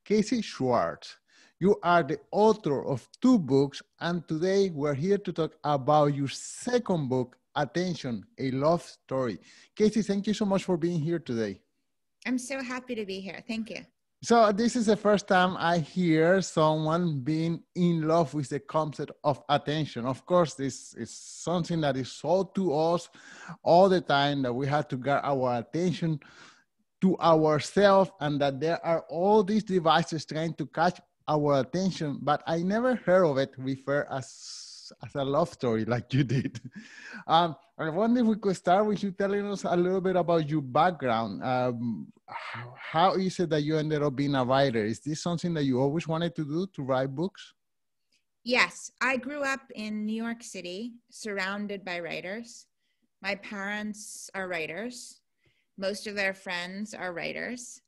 Casey Schwartz. You are the author of 2 books, and today we're here to talk about your second book, Attention, a Love Story. Casey, thank you so much for being here today. I'm so happy to be here. Thank you. So this is the first time I hear someone being in love with the concept of attention. Of course, this is something that is sold to us all the time, that we have to get our attention to ourselves and that there are all these devices trying to catch our attention, but I never heard of it referred as a love story like you did. I wonder if we could start with you telling us a little bit about your background. How is it that you ended up being a writer? Is this something that you always wanted to do, to write books? Yes, I grew up in New York City, surrounded by writers. My parents are writers. Most of their friends are writers.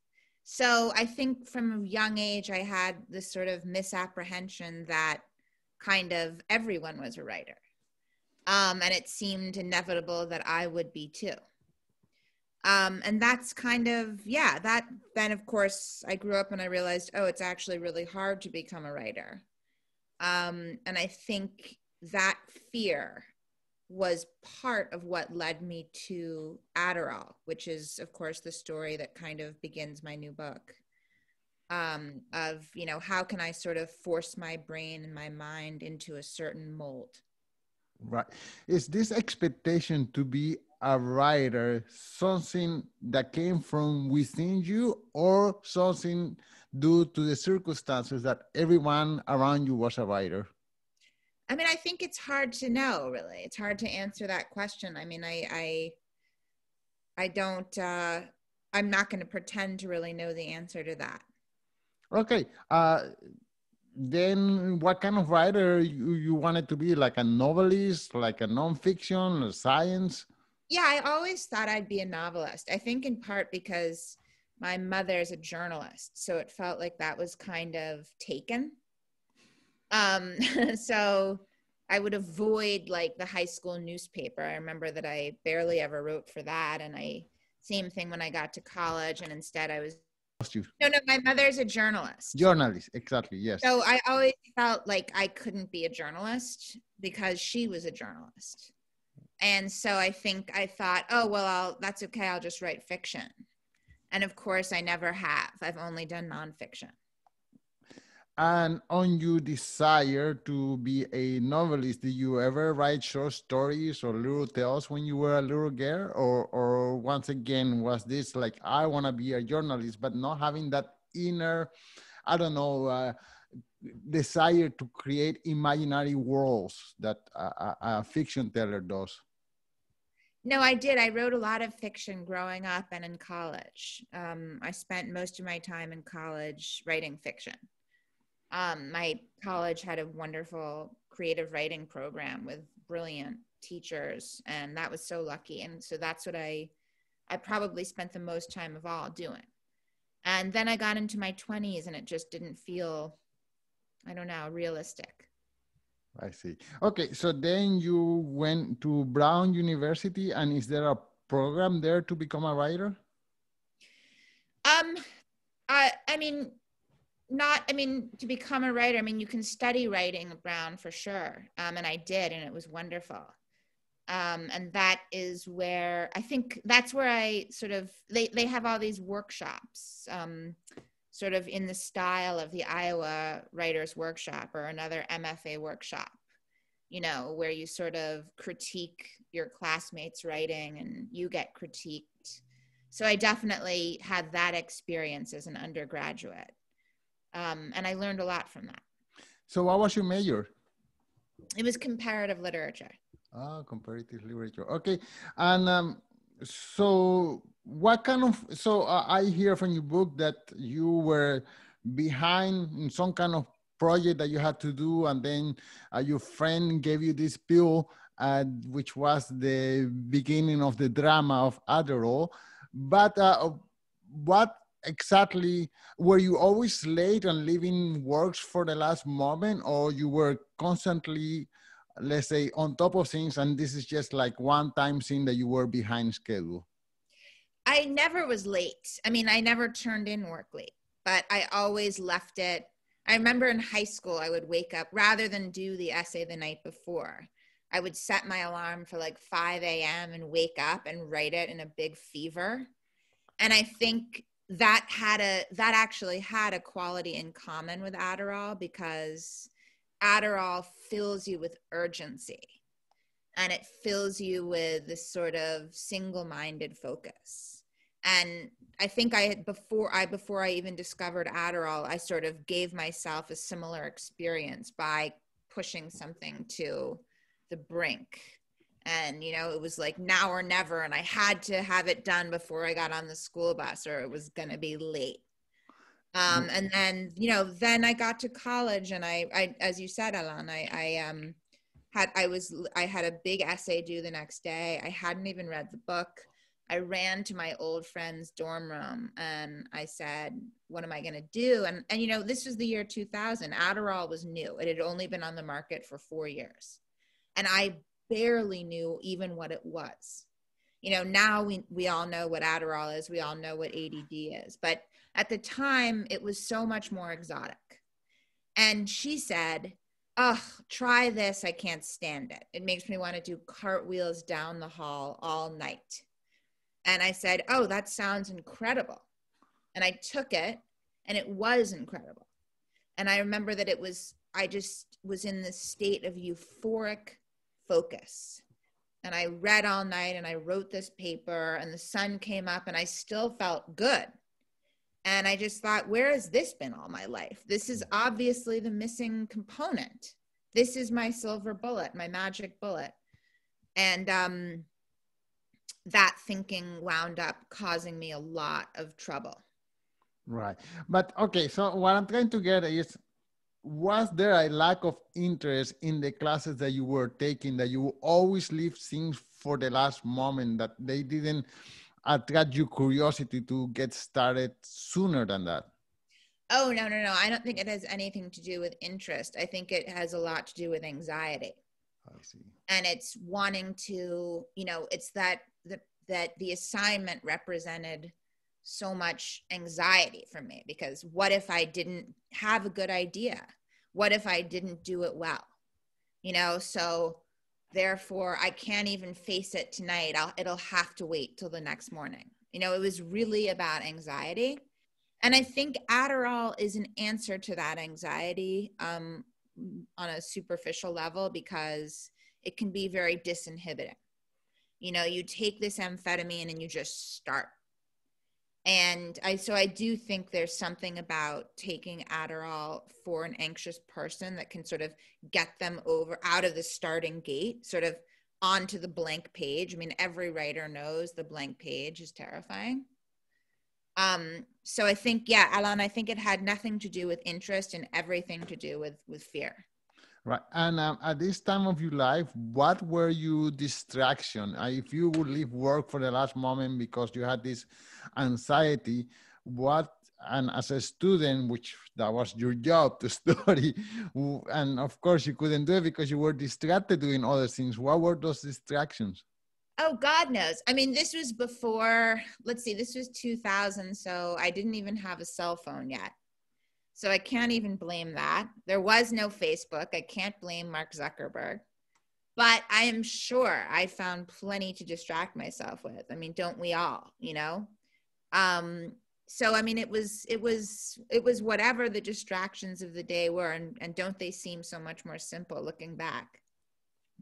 So I think from a young age, I had this sort of misapprehension that kind of everyone was a writer. And it seemed inevitable that I would be too. And that's kind of, then of course I grew up and I realized, oh, it's actually really hard to become a writer. And I think that fear was part of what led me to Adderall, which is, of course, the story that kind of begins my new book, of, how can I sort of force my brain and my mind into a certain mold? Right. Is this expectation to be a writer something that came from within you, or something due to the circumstances that everyone around you was a writer? I mean, I think it's hard to know, really. It's hard to answer that question. I mean, I don't, I'm not going to pretend to really know the answer to that. Okay. Then what kind of writer you wanted to be? Like a novelist, like a nonfiction, or science? Yeah, I always thought I'd be a novelist. I think in part because my mother is a journalist, so it felt like that was kind of taken. So I would avoid like the high school newspaper. I remember that I barely ever wrote for that. And same thing when I got to college, and instead I was, no, my mother's a journalist. Journalist, exactly, yes. So I always felt like I couldn't be a journalist because she was a journalist. And so I thought, oh, well, that's okay. I'll just write fiction. And of course I never have. I've only done nonfiction. And on your desire to be a novelist, did you ever write short stories or little tales when you were a little girl? Or once again, was this like, I want to be a journalist, but not having that inner, I don't know, desire to create imaginary worlds that a fiction teller does? No, I did. I wrote a lot of fiction growing up and in college. I spent most of my time in college writing fiction. My college had a wonderful creative writing program with brilliant teachers, and that was so lucky. And so that's what I probably spent the most time of all doing. And then I got into my 20s and it just didn't feel, I don't know, realistic. I see. Okay, so then you went to Brown University, and is there a program there to become a writer? To become a writer, you can study writing at Brown for sure. And I did, and it was wonderful. And that is where, I think that's where I sort of, they have all these workshops, sort of in the style of the Iowa Writers Workshop or another MFA workshop, where you sort of critique your classmates' writing and you get critiqued. So I definitely had that experience as an undergraduate. And I learned a lot from that. So what was your major? It was comparative literature. Oh, comparative literature. Okay. And so what kind of, I hear from your book that you were behind in some kind of project that you had to do, and then your friend gave you this pill, which was the beginning of the drama of Adderall. But what exactly, were you always late and leaving works for the last moment, or you were constantly, let's say, on top of things, and this is just like one time thing that you were behind schedule? I never was late. I never turned in work late. but I always left it. I remember in high school, I would wake up rather than do the essay the night before. I would set my alarm for like 5 a.m. and wake up and write it in a big fever. And I think that actually had a quality in common with Adderall, because Adderall fills you with urgency and it fills you with this sort of single-minded focus. And I think before I even discovered Adderall, I sort of gave myself a similar experience by pushing something to the brink. And, it was like now or never. And I had to have it done before I got on the school bus or it was going to be late. And then, then I got to college and I as you said, Alan, I had a big essay due the next day. I hadn't even read the book. I ran to my old friend's dorm room and I said, what am I going to do? And this was the year 2000. Adderall was new. It had only been on the market for 4 years. And I barely knew even what it was. Now we all know what Adderall is. We all know what ADD is. But at the time, it was so much more exotic. And she said, oh, try this. I can't stand it. It makes me want to do cartwheels down the hall all night. And I said, oh, that sounds incredible. And I took it and it was incredible. And I remember that I just was in this state of euphoric focus. And I read all night and I wrote this paper and the sun came up and I still felt good. And I just thought, where has this been all my life? This is obviously the missing component. This is my silver bullet, my magic bullet. And that thinking wound up causing me a lot of trouble. Right. But okay, so what I'm trying to get is, was there a lack of interest in the classes that you were taking, that you always leave things for the last moment, that they didn't attract your curiosity to get started sooner than that? Oh, no. I don't think it has anything to do with interest. I think it has a lot to do with anxiety. I see. And it's wanting to, it's that the assignment represented so much anxiety for me, because what if I didn't have a good idea? What if I didn't do it well? So therefore I can't even face it tonight. It'll have to wait till the next morning. It was really about anxiety. And I think Adderall is an answer to that anxiety on a superficial level, because it can be very disinhibiting. You take this amphetamine and you just start. And so I do think there's something about taking Adderall for an anxious person that can sort of get them out of the starting gate, sort of onto the blank page. I mean, every writer knows the blank page is terrifying. So I think, Alan, I think it had nothing to do with interest and everything to do with fear. Right. And at this time of your life, what were your distraction? If you would leave work for the last moment because you had this anxiety, and as a student, which that was your job to study, and of course you couldn't do it because you were distracted doing other things. What were those distractions? Oh, God knows. I mean, this was before, this was 2000. So I didn't even have a cell phone yet. So I can't even blame that. There was no Facebook. I can't blame Mark Zuckerberg. But I am sure I found plenty to distract myself with. I mean, don't we all, So, I mean, it was whatever the distractions of the day were. And don't they seem so much more simple looking back?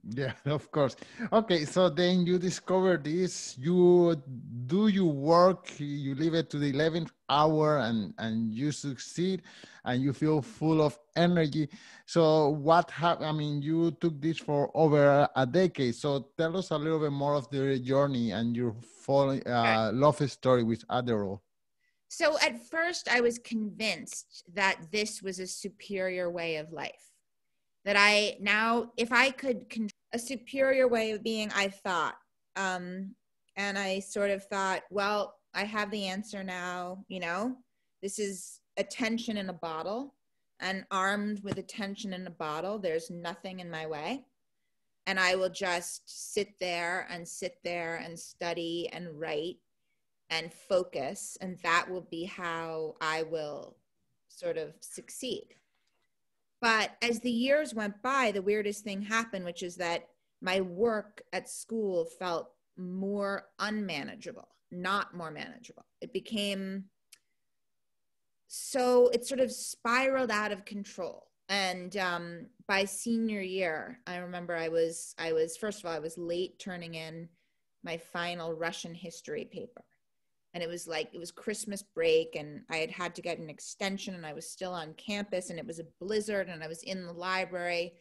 Yeah, of course. Okay, so then you discover this, you do your work, you leave it to the 11th hour and you succeed and you feel full of energy. So what happened? I mean, you took this for over a decade. So tell us a little bit more of the journey and your love story with Adderall. So at first I was convinced that this was a superior way of life. That if I could control a superior way of being, I thought, and I sort of thought, well, I have the answer now, this is attention in a bottle, and armed with attention in a bottle, there's nothing in my way. And I will just sit there and study and write and focus, and that will be how I will sort of succeed. But as the years went by, the weirdest thing happened, which is that my work at school felt more unmanageable, not more manageable. It became so, it sort of spiraled out of control. And by senior year, I remember I was first of all, I was late turning in my final Russian history paper. And it was Christmas break, and I had to get an extension, and I was still on campus, and it was a blizzard, and I was in the library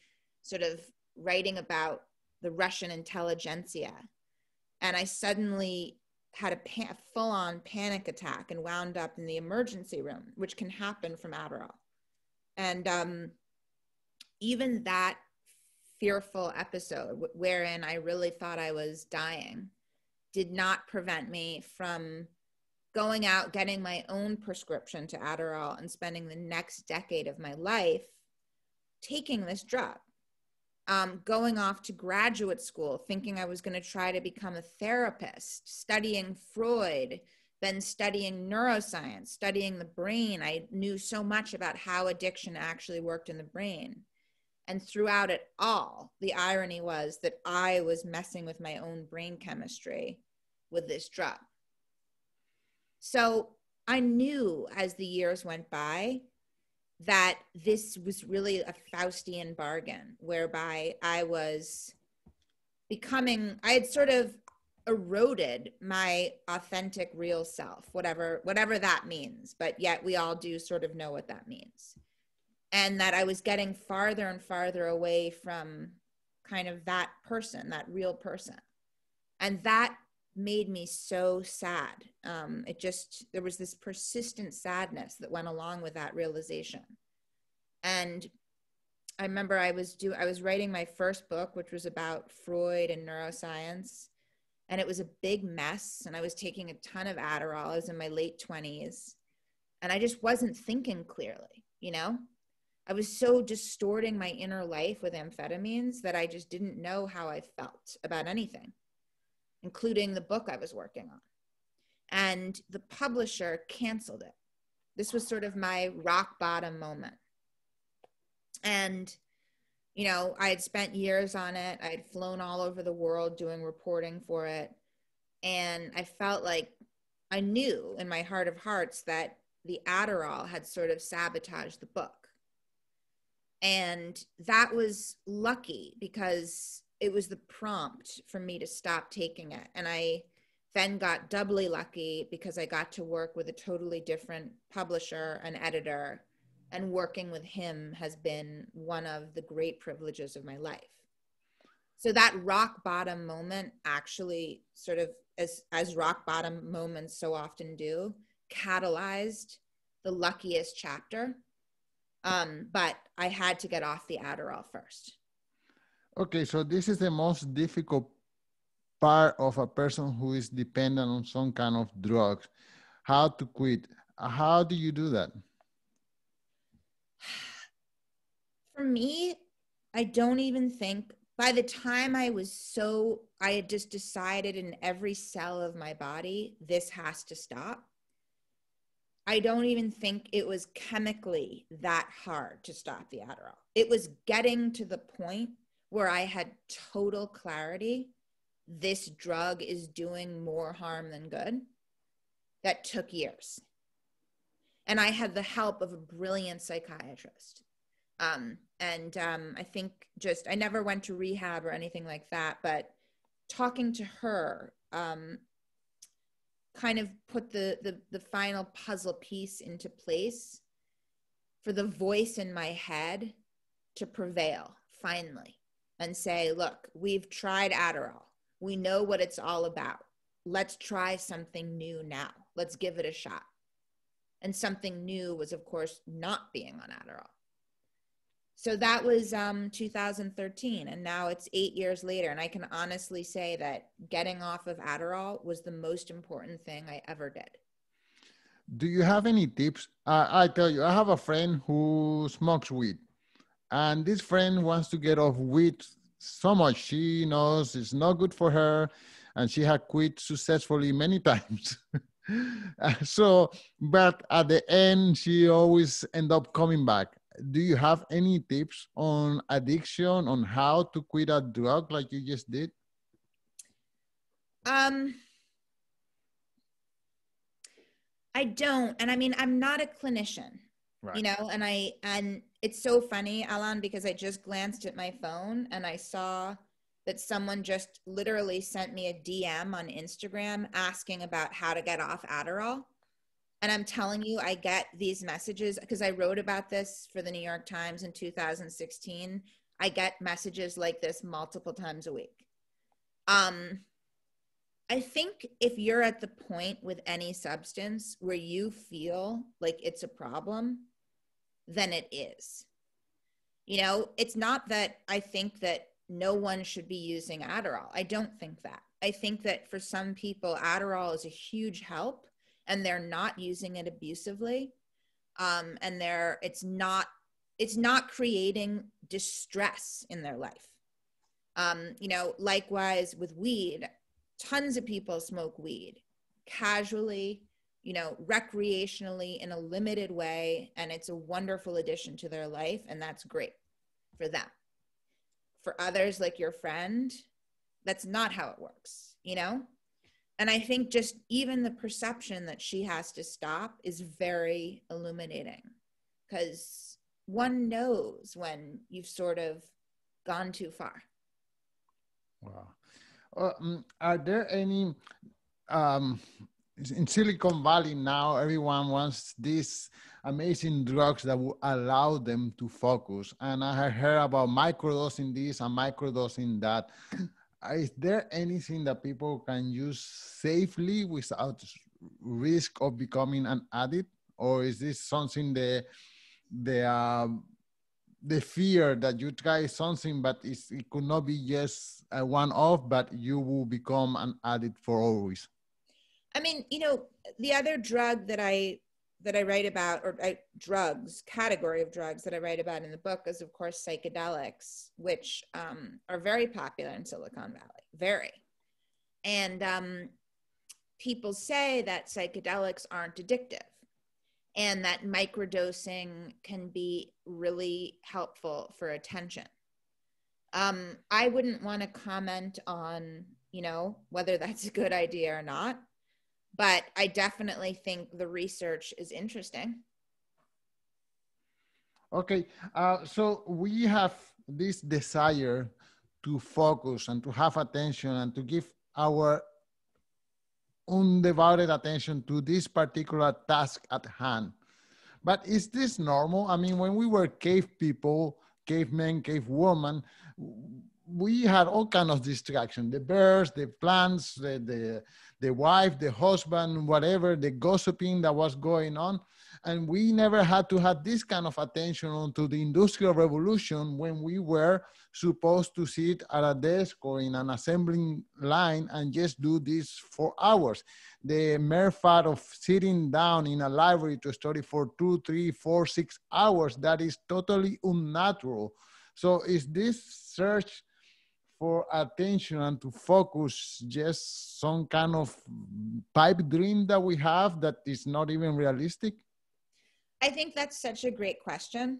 sort of writing about the Russian intelligentsia. And I suddenly had a full-on panic attack and wound up in the emergency room, which can happen from Adderall. And even that fearful episode wherein I really thought I was dying did not prevent me from going out, getting my own prescription to Adderall, and spending the next decade of my life taking this drug. Going off to graduate school, thinking I was going to try to become a therapist, studying Freud, then studying neuroscience, studying the brain. I knew so much about how addiction actually worked in the brain. And throughout it all, the irony was that I was messing with my own brain chemistry with this drug. So I knew as the years went by that this was really a Faustian bargain, whereby I had sort of eroded my authentic real self, whatever that means, but yet we all do sort of know what that means. And that I was getting farther and farther away from kind of that person, that real person. And that made me so sad. There was this persistent sadness that went along with that realization. And I remember I was writing my first book, which was about Freud and neuroscience, and it was a big mess, and I was taking a ton of Adderall. I was in my late 20s, and I just wasn't thinking clearly, you know? I was so distorting my inner life with amphetamines that I just didn't know how I felt about anything, including the book I was working on. And the publisher canceled it. This was sort of my rock bottom moment. And, you know, I had spent years on it. I had flown all over the world doing reporting for it. And I felt like I knew in my heart of hearts that the Adderall had sort of sabotaged the book. And that was lucky because it was the prompt for me to stop taking it. And I then got doubly lucky because I got to work with a totally different publisher and editor, and working with him has been one of the great privileges of my life. So that rock bottom moment actually sort of, as rock bottom moments so often do, catalyzed the luckiest chapter. But I had to get off the Adderall first. Okay, so this is the most difficult part of a person who is dependent on some kind of drugs. How to quit. How do you do that? For me, I don't even think, by the time I had just decided in every cell of my body, this has to stop. I don't even think it was chemically that hard to stop the Adderall. It was getting to the point where I had total clarity. This drug is doing more harm than good. That took years. And I had the help of a brilliant psychiatrist. I think I never went to rehab or anything like that, but talking to her kind of put the final puzzle piece into place for the voice in my head to prevail finally and say, look, we've tried Adderall. We know what it's all about. Let's try something new now. Let's give it a shot. And something new was, of course, not being on Adderall. So that was 2013, and now it's 8 years later, and I can honestly say that getting off of Adderall was the most important thing I ever did. Do you have any tips? I tell you, I have a friend who smokes weed, and this friend wants to get off weed so much. She knows it's not good for her, and she had quit successfully many times. So, but at the end, she always end up coming back. Do you have any tips on addiction, on how to quit a drug like you just did? Um, I don't. And I mean, I'm not a clinician, you Right. know, and it's so funny, Alan, because I just glanced at my phone and I saw that someone just literally sent me a DM on Instagram asking about how to get off Adderall. And I'm telling you, I get these messages because I wrote about this for the New York Times in 2016. I get messages like this multiple times a week. Um, I think if you're at the point with any substance where you feel like it's a problem, then it is. You know, it's not that I think that no one should be using Adderall. I don't think that. I think that for some people, Adderall is a huge help and they're not using it abusively. And it's not creating distress in their life. You know, likewise with weed, tons of people smoke weed casually, you know, recreationally in a limited way, and it's a wonderful addition to their life, and that's great for them. For others, like your friend, that's not how it works, you know? And I think just even the perception that she has to stop is very illuminating because one knows when you've sort of gone too far. Wow. Are there any um, in Silicon Valley now? Everyone wants these amazing drugs that will allow them to focus. And I have heard about microdosing this and microdosing that. Is there anything that people can use safely without risk of becoming an addict, or is this something the um, the fear that you try something, but it could not be just a one-off, but you will become an addict for always? I mean, you know, the other drug that I write about, or drugs category of drugs that I write about in the book is, of course, psychedelics, which are very popular in Silicon Valley, very. And people say that psychedelics aren't addictive and that microdosing can be really helpful for attention. I wouldn't want to comment on, you know, whether that's a good idea or not, but I definitely think the research is interesting. Okay, so we have this desire to focus and to have attention and to give our undivided attention to this particular task at hand. But is this normal? I mean, when we were cave people, cavemen, cave women, we had all kinds of distraction: the birds, the plants, the wife, the husband, whatever, the gossiping that was going on. And we never had to have this kind of attention onto the industrial revolution when we were supposed to sit at a desk or in an assembling line and just do this for hours. The mere fact of sitting down in a library to study for 2, 3, 4, 6 hours, that is totally unnatural. So is this search for attention and to focus just some kind of pipe dream that we have that is not even realistic? I think that's such a great question.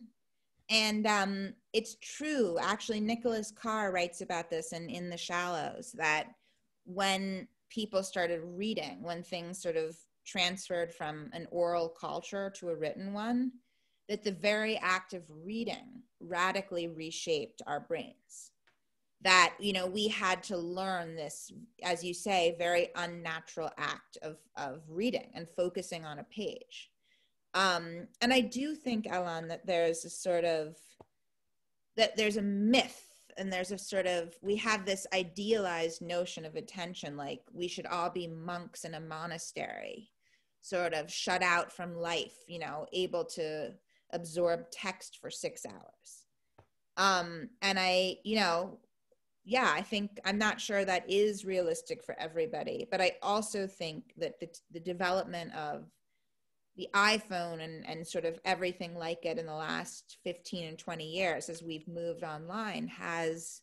And it's true. Actually, Nicholas Carr writes about this in The Shallows, that when people started reading, when things sort of transferred from an oral culture to a written one, that the very act of reading radically reshaped our brains. That, you know, we had to learn this, as you say, very unnatural act of reading and focusing on a page. And I do think, Alan, that there's a sort of, that there's a myth and there's a sort of, we have this idealized notion of attention, like we should all be monks in a monastery, sort of shut out from life, you know, able to absorb text for 6 hours. And I, you know, yeah, I think, I'm not sure that is realistic for everybody, but I also think that the development of the iPhone and sort of everything like it in the last 15 and 20 years as we've moved online has,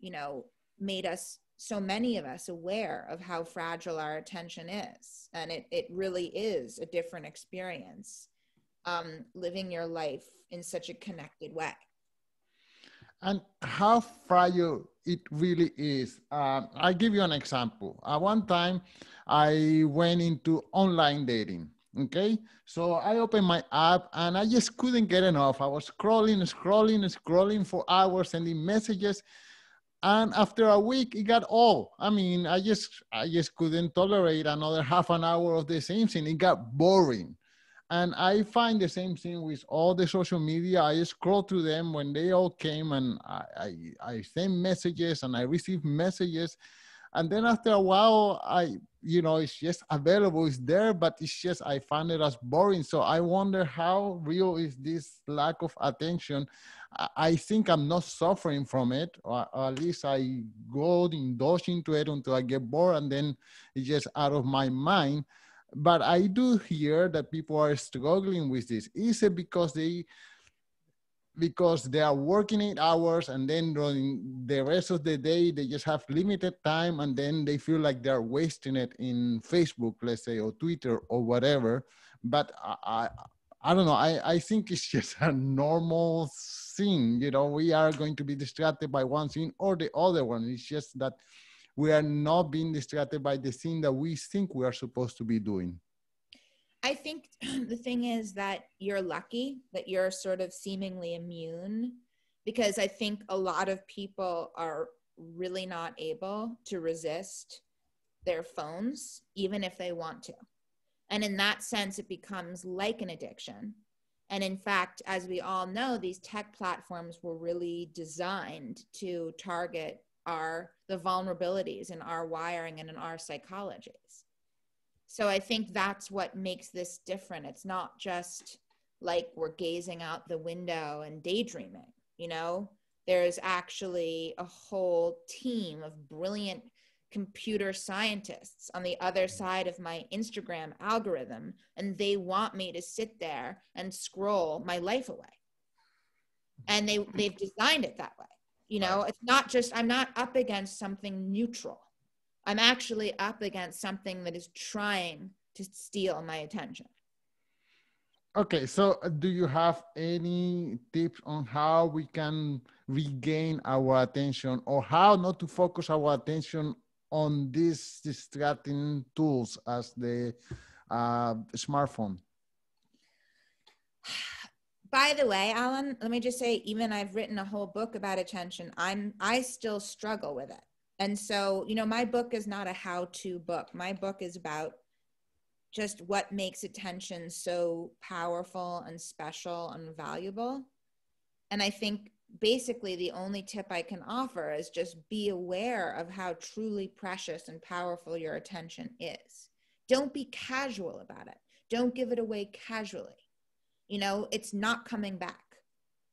you know, made us so many of us aware of how fragile our attention is. And it really is a different experience, living your life in such a connected way. And how fragile it really is. I'll give you an example. One time I went into online dating. Okay. So I opened my app and I just couldn't get enough. I was scrolling for hours, sending messages. And after a week, it got old. I mean, I just couldn't tolerate another half an hour of the same thing. It got boring. And I find the same thing with all the social media. I scroll through them when they all came, and I send messages and I receive messages. And then after a while, it's just available, it's there, but it's just, I find it as boring. So I wonder how real is this lack of attention. I think I'm not suffering from it, or at least I go indulge into it until I get bored, and then it's just out of my mind. But I do hear that people are struggling with this. Is it because they are working 8 hours, and then during the rest of the day they just have limited time, and then they feel like they're wasting it in Facebook, let's say, or Twitter or whatever? But I don't know. I think it's just a normal thing. We are going to be distracted by one thing or the other one. It's just that we are not being distracted by the thing that we think we are supposed to be doing. I think the thing is that you're lucky that you're sort of seemingly immune, because I think a lot of people are really not able to resist their phones, even if they want to. And in that sense, it becomes like an addiction. And in fact, as we all know, these tech platforms were really designed to target the vulnerabilities in our wiring and in our psychologies. So I think that's what makes this different. It's not just like we're gazing out the window and daydreaming, There's actually a whole team of brilliant computer scientists on the other side of my Instagram algorithm, and they want me to sit there and scroll my life away. And they've designed it that way. It's not just, I'm not up against something neutral. I'm actually up against something that is trying to steal my attention. Okay, so do you have any tips on how we can regain our attention, or how not to focus our attention on these distracting tools as the smartphone? By the way, Alan, let me just say, even I've written a whole book about attention. I still struggle with it. And so, my book is not a how-to book. My book is about just what makes attention so powerful and special and valuable. And I think basically the only tip I can offer is just be aware of how truly precious and powerful your attention is. Don't be casual about it. Don't give it away casually. It's not coming back.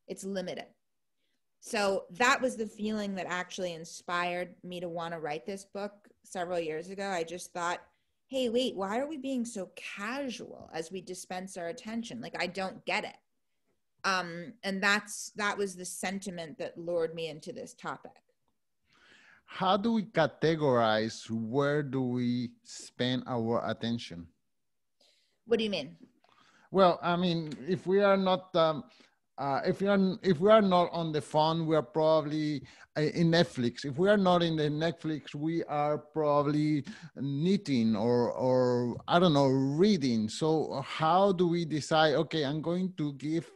It's limited. So that was the feeling that actually inspired me to want to write this book several years ago. I just thought, hey, wait, why are we being so casual as we dispense our attention? Like, I don't get it. And that was the sentiment that lured me into this topic. How do we categorize where do we spend our attention? What do you mean? Well, I mean, if we are not if we are not on the phone, we are probably in Netflix. If we are not in the Netflix, we are probably knitting or I don't know, reading. So how do we decide, okay, I'm going to give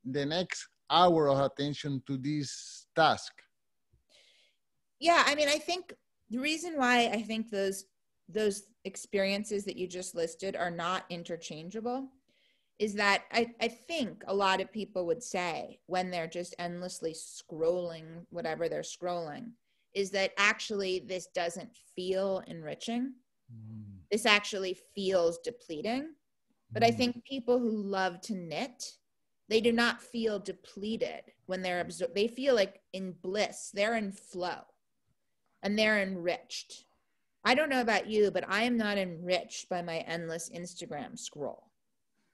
the next hour of attention to this task? Yeah, I mean, I think the reason why I think those experiences that you just listed are not interchangeable is that I think a lot of people would say when they're just endlessly scrolling whatever they're scrolling is that actually this doesn't feel enriching. This actually feels depleting. But I think people who love to knit, they do not feel depleted when they feel like in bliss. They're in flow and they're enriched. I don't know about you, but I am not enriched by my endless Instagram scroll.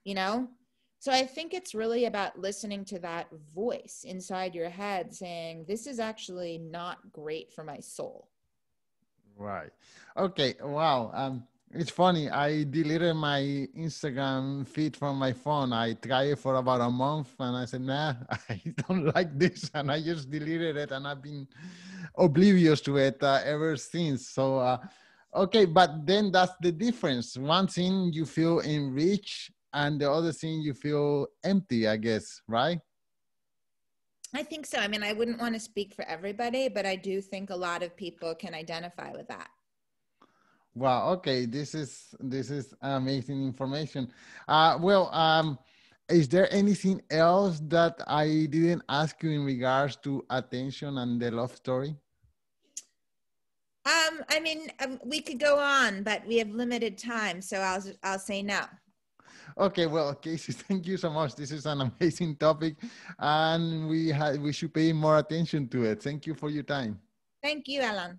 So I think it's really about listening to that voice inside your head saying, this is actually not great for my soul. Right. Okay. Wow. It's funny. I deleted my Instagram feed from my phone. I tried it for about a month, and I said, "Nah, I don't like this," and I just deleted it, and I've been oblivious to it ever since. So, okay, but then that's the difference. One thing you feel enriched, and the other thing you feel empty. I guess, right? I think so. I mean, I wouldn't want to speak for everybody, but I do think a lot of people can identify with that. Wow. Okay. This is amazing information. Well, is there anything else that I didn't ask you in regards to attention and the love story? I mean, we could go on, but we have limited time, so I'll say no. Okay. Well, Casey, thank you so much. This is an amazing topic, and we should pay more attention to it. Thank you for your time. Thank you, Alan.